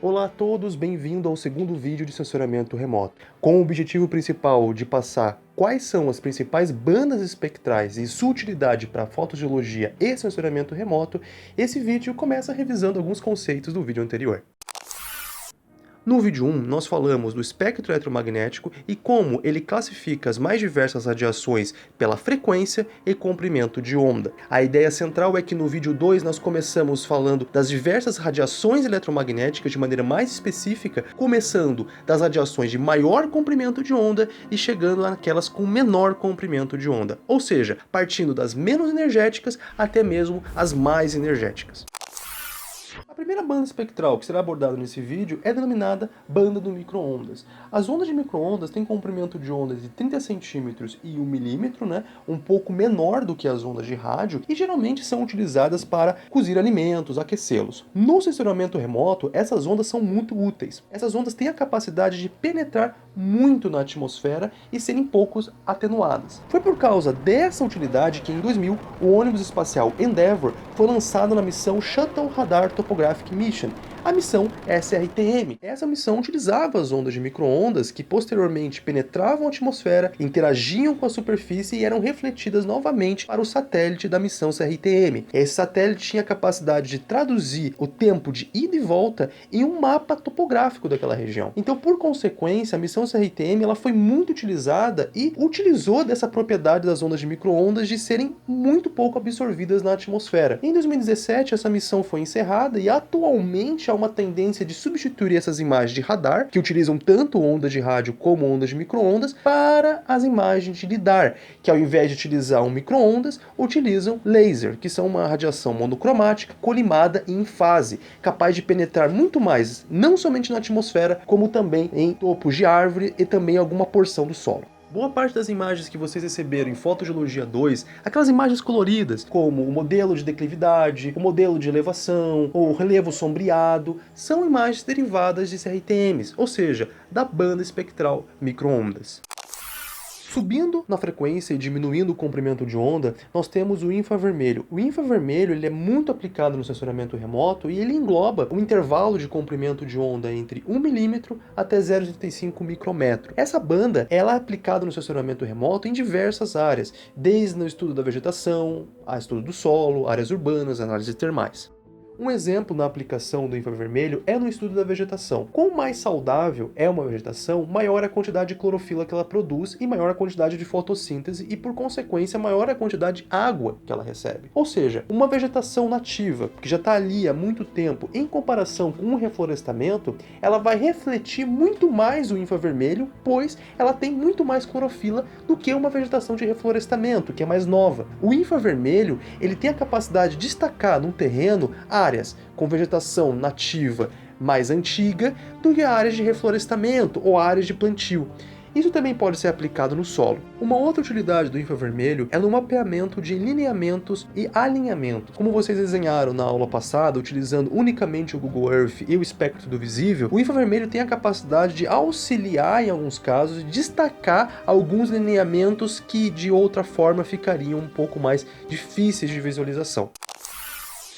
Olá a todos, bem-vindo ao segundo vídeo de sensoramento remoto. Com o objetivo principal de passar quais são as principais bandas espectrais e sua utilidade para fotodiologia e sensoramento remoto, esse vídeo começa revisando alguns conceitos do vídeo anterior. No vídeo 1, nós falamos do espectro eletromagnético e como ele classifica as mais diversas radiações pela frequência e comprimento de onda. A ideia central é que no vídeo 2 nós começamos falando das diversas radiações eletromagnéticas de maneira mais específica, começando das radiações de maior comprimento de onda e chegando naquelas com menor comprimento de onda, ou seja, partindo das menos energéticas até mesmo as mais energéticas. A primeira banda espectral que será abordada nesse vídeo é denominada banda do micro-ondas. As ondas de micro-ondas têm comprimento de onda de 30 centímetros e 1 milímetro, um pouco menor do que as ondas de rádio, e geralmente são utilizadas para cozir alimentos, aquecê-los. No sensoramento remoto, essas ondas são muito úteis. Essas ondas têm a capacidade de penetrar muito na atmosfera e serem pouco atenuadas. Foi por causa dessa utilidade que em 2000 o ônibus espacial Endeavour foi lançado na missão Shuttle Radar Topographic Mission, a missão SRTM. Essa missão utilizava as ondas de micro-ondas que posteriormente penetravam a atmosfera, interagiam com a superfície e eram refletidas novamente para o satélite da missão SRTM. Esse satélite tinha a capacidade de traduzir o tempo de ida e volta em um mapa topográfico daquela região. Então, por consequência, a missão SRTM ela foi muito utilizada e utilizou dessa propriedade das ondas de micro-ondas de serem muito pouco absorvidas na atmosfera. Em 2017, essa missão foi encerrada e atualmente há uma tendência de substituir essas imagens de radar, que utilizam tanto ondas de rádio como ondas de micro-ondas, para as imagens de lidar, que ao invés de utilizar um micro-ondas, utilizam laser, que são uma radiação monocromática, colimada e em fase, capaz de penetrar muito mais, não somente na atmosfera, como também em topos de árvore e também alguma porção do solo. Boa parte das imagens que vocês receberam em Fotodiologia 2, aquelas imagens coloridas, como o modelo de declividade, o modelo de elevação, ou o relevo sombreado, são imagens derivadas de CRTMs, ou seja, da banda espectral micro-ondas. Subindo na frequência e diminuindo o comprimento de onda, nós temos o infravermelho. O infravermelho ele é muito aplicado no sensoramento remoto e ele engloba um intervalo de comprimento de onda entre 1 milímetro até 0,35 micrômetro. Essa banda ela é aplicada no sensoramento remoto em diversas áreas, desde o estudo da vegetação, a estudo do solo, áreas urbanas, análises termais. Um exemplo na aplicação do infravermelho é no estudo da vegetação. Quanto mais saudável é uma vegetação, maior a quantidade de clorofila que ela produz e maior a quantidade de fotossíntese e, por consequência, maior a quantidade de água que ela recebe. Ou seja, uma vegetação nativa, que já está ali há muito tempo, em comparação com um reflorestamento, ela vai refletir muito mais o infravermelho, pois ela tem muito mais clorofila do que uma vegetação de reflorestamento, que é mais nova. O infravermelho, ele tem a capacidade de destacar num terreno áreas com vegetação nativa mais antiga do que áreas de reflorestamento ou áreas de plantio. Isso também pode ser aplicado no solo. Uma outra utilidade do infravermelho é no mapeamento de lineamentos e alinhamentos. Como vocês desenharam na aula passada, utilizando unicamente o Google Earth e o espectro do visível, o infravermelho tem a capacidade de auxiliar, em alguns casos, de destacar alguns lineamentos que de outra forma ficariam um pouco mais difíceis de visualização.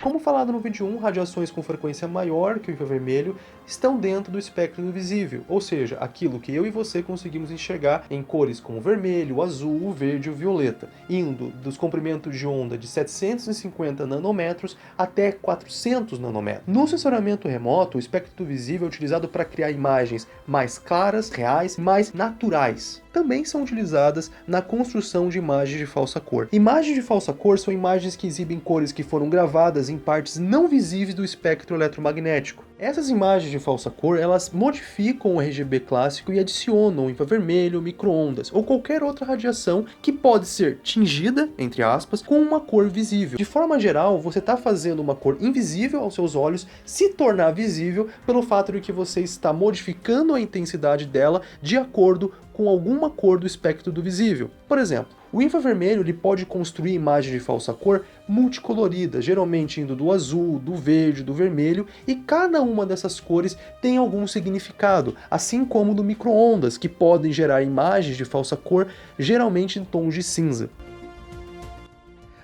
Como falado no vídeo 1, radiações com frequência maior que o infravermelho estão dentro do espectro do visível, ou seja, aquilo que eu e você conseguimos enxergar em cores como o vermelho, o azul, o verde e o violeta, indo dos comprimentos de onda de 750 nanômetros até 400 nanômetros. No sensoramento remoto, o espectro do visível é utilizado para criar imagens mais claras, reais, mais naturais. Também são utilizadas na construção de imagens de falsa cor. Imagens de falsa cor são imagens que exibem cores que foram gravadas em partes não visíveis do espectro eletromagnético. Essas imagens de falsa cor, elas modificam o RGB clássico e adicionam infravermelho, micro-ondas ou qualquer outra radiação que pode ser tingida, entre aspas, com uma cor visível. De forma geral, você está fazendo uma cor invisível aos seus olhos se tornar visível pelo fato de que você está modificando a intensidade dela de acordo com alguma cor do espectro do visível. Por exemplo, o infravermelho ele pode construir imagens de falsa cor multicoloridas, geralmente indo do azul, do verde, do vermelho, e cada uma dessas cores tem algum significado, assim como no micro-ondas, que podem gerar imagens de falsa cor, geralmente em tons de cinza.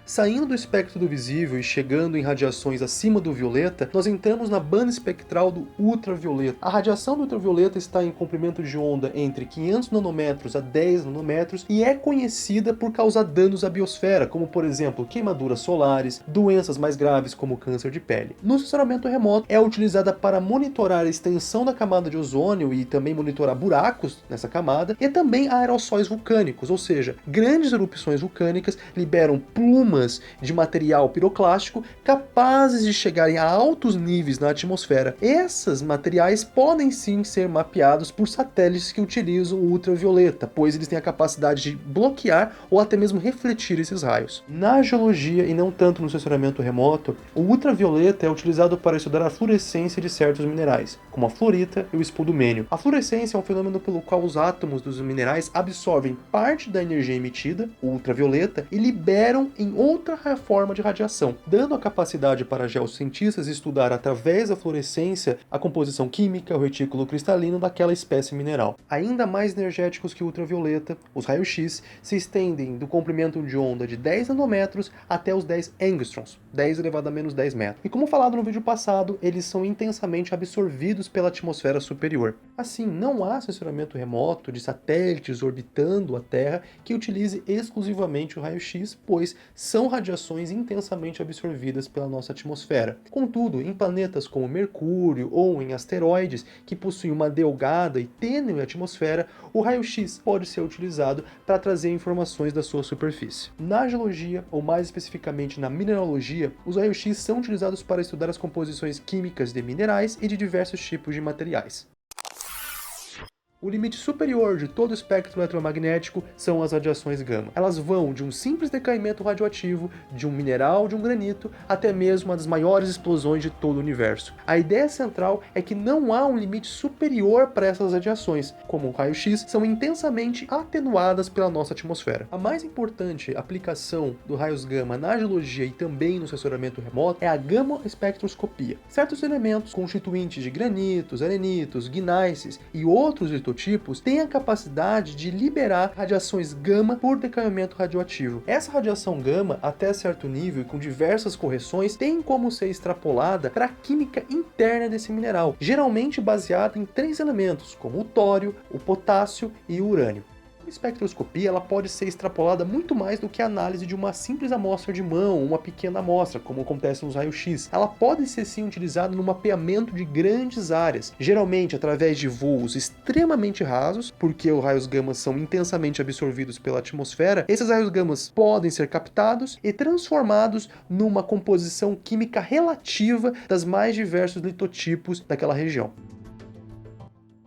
Saindo do espectro do visível e chegando em radiações acima do violeta, nós entramos na banda espectral do ultravioleta. A radiação do ultravioleta está em comprimento de onda entre 500 nanômetros a 10 nanômetros e é conhecida por causar danos à biosfera, como por exemplo queimaduras solares, doenças mais graves como câncer de pele. No sensoramento remoto é utilizada para monitorar a extensão da camada de ozônio e também monitorar buracos nessa camada e também aerossóis vulcânicos, ou seja, grandes erupções vulcânicas liberam plumas de material piroclástico capazes de chegarem a altos níveis na atmosfera. Esses materiais podem sim ser mapeados por satélites que utilizam o ultravioleta, pois eles têm a capacidade de bloquear ou até mesmo refletir esses raios. Na geologia e não tanto no sensoramento remoto, o ultravioleta é utilizado para estudar a fluorescência de certos minerais, como a fluorita e o spodumênio. A fluorescência é um fenômeno pelo qual os átomos dos minerais absorvem parte da energia emitida, o ultravioleta, e liberam em outra forma de radiação, dando a capacidade para geocientistas estudar através da fluorescência a composição química, o retículo cristalino daquela espécie mineral. Ainda mais energéticos que o ultravioleta, os raios-x se estendem do comprimento de onda de 10 nanômetros até os 10 angstroms, 10 elevado a menos 10 metros. E como falado no vídeo passado, eles são intensamente absorvidos pela atmosfera superior. Assim, não há sensoramento remoto de satélites orbitando a Terra que utilize exclusivamente o raio-x, pois são radiações intensamente absorvidas pela nossa atmosfera. Contudo, em planetas como Mercúrio ou em asteroides que possuem uma delgada e tênue atmosfera, o raio-x pode ser utilizado para trazer informações da sua superfície. Na geologia, ou mais especificamente na mineralogia, os raios-x são utilizados para estudar as composições químicas de minerais e de diversos tipos de materiais. O limite superior de todo o espectro eletromagnético são as radiações gama. Elas vão de um simples decaimento radioativo, de um mineral, de um granito, até mesmo uma das maiores explosões de todo o universo. A ideia central é que não há um limite superior para essas radiações, como o raio-x, são intensamente atenuadas pela nossa atmosfera. A mais importante aplicação do raios gama na geologia e também no sensoramento remoto é a gama-espectroscopia. Certos elementos constituintes de granitos, arenitos, gneiss e outros litotipos têm a capacidade de liberar radiações gama por decaimento radioativo. Essa radiação gama, até certo nível e com diversas correções, tem como ser extrapolada para a química interna desse mineral, geralmente baseada em 3 elementos, como o tório, o potássio e o urânio. A espectroscopia ela pode ser extrapolada muito mais do que a análise de uma simples amostra de mão, uma pequena amostra, como acontece nos raios-x. Ela pode ser sim utilizada no mapeamento de grandes áreas, geralmente através de voos extremamente rasos, porque os raios gama são intensamente absorvidos pela atmosfera. Esses raios gama podem ser captados e transformados numa composição química relativa das mais diversos litotipos daquela região.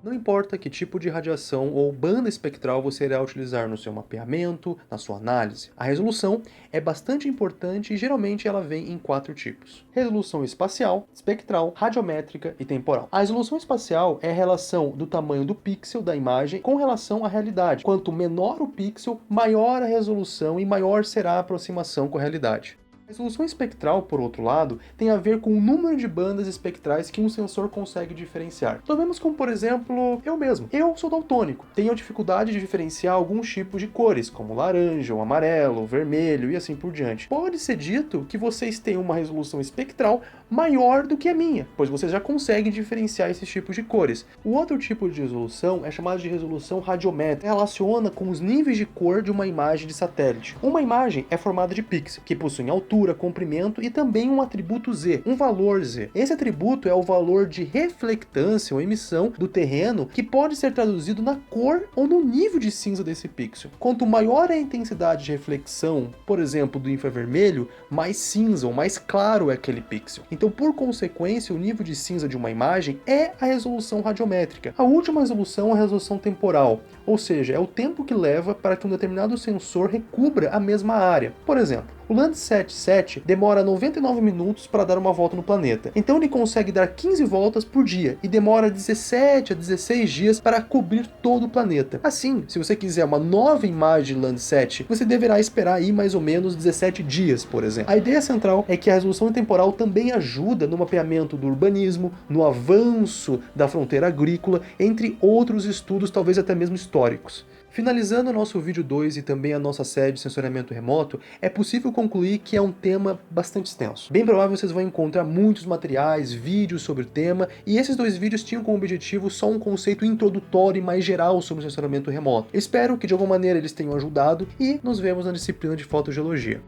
Não importa que tipo de radiação ou banda espectral você irá utilizar no seu mapeamento, na sua análise, a resolução é bastante importante e geralmente ela vem em 4 tipos: resolução espacial, espectral, radiométrica e temporal. A resolução espacial é a relação do tamanho do pixel da imagem com relação à realidade. Quanto menor o pixel, maior a resolução e maior será a aproximação com a realidade. A resolução espectral, por outro lado, tem a ver com o número de bandas espectrais que um sensor consegue diferenciar. Tomemos como, por exemplo, eu mesmo. Eu sou daltônico, tenho dificuldade de diferenciar alguns tipos de cores, como laranja, o amarelo, o vermelho e assim por diante. Pode ser dito que vocês têm uma resolução espectral maior do que a minha, pois vocês já conseguem diferenciar esses tipos de cores. O outro tipo de resolução é chamado de resolução radiométrica, relaciona com os níveis de cor de uma imagem de satélite. Uma imagem é formada de pixels, que possuem altura, comprimento e também um atributo Z, um valor Z. Esse atributo é o valor de reflectância ou emissão do terreno, que pode ser traduzido na cor ou no nível de cinza desse pixel. Quanto maior a intensidade de reflexão, por exemplo, do infravermelho, mais cinza ou mais claro é aquele pixel. Então, por consequência, o nível de cinza de uma imagem é a resolução radiométrica. A última resolução é a resolução temporal, ou seja, é o tempo que leva para que um determinado sensor recubra a mesma área. Por exemplo, o Landsat 7 demora 99 minutos para dar uma volta no planeta, então ele consegue dar 15 voltas por dia e demora 17 a 16 dias para cobrir todo o planeta. Assim, se você quiser uma nova imagem de Landsat, você deverá esperar aí mais ou menos 17 dias, por exemplo. A ideia central é que a resolução temporal também ajuda no mapeamento do urbanismo, no avanço da fronteira agrícola, entre outros estudos talvez até mesmo históricos. Finalizando o nosso vídeo 2 e também a nossa série de sensoriamento remoto, é possível concluir que é um tema bastante extenso. Bem provável vocês vão encontrar muitos materiais, vídeos sobre o tema, e esses 2 vídeos tinham como objetivo só um conceito introdutório e mais geral sobre o sensoriamento remoto. Espero que de alguma maneira eles tenham ajudado e nos vemos na disciplina de fotogeologia.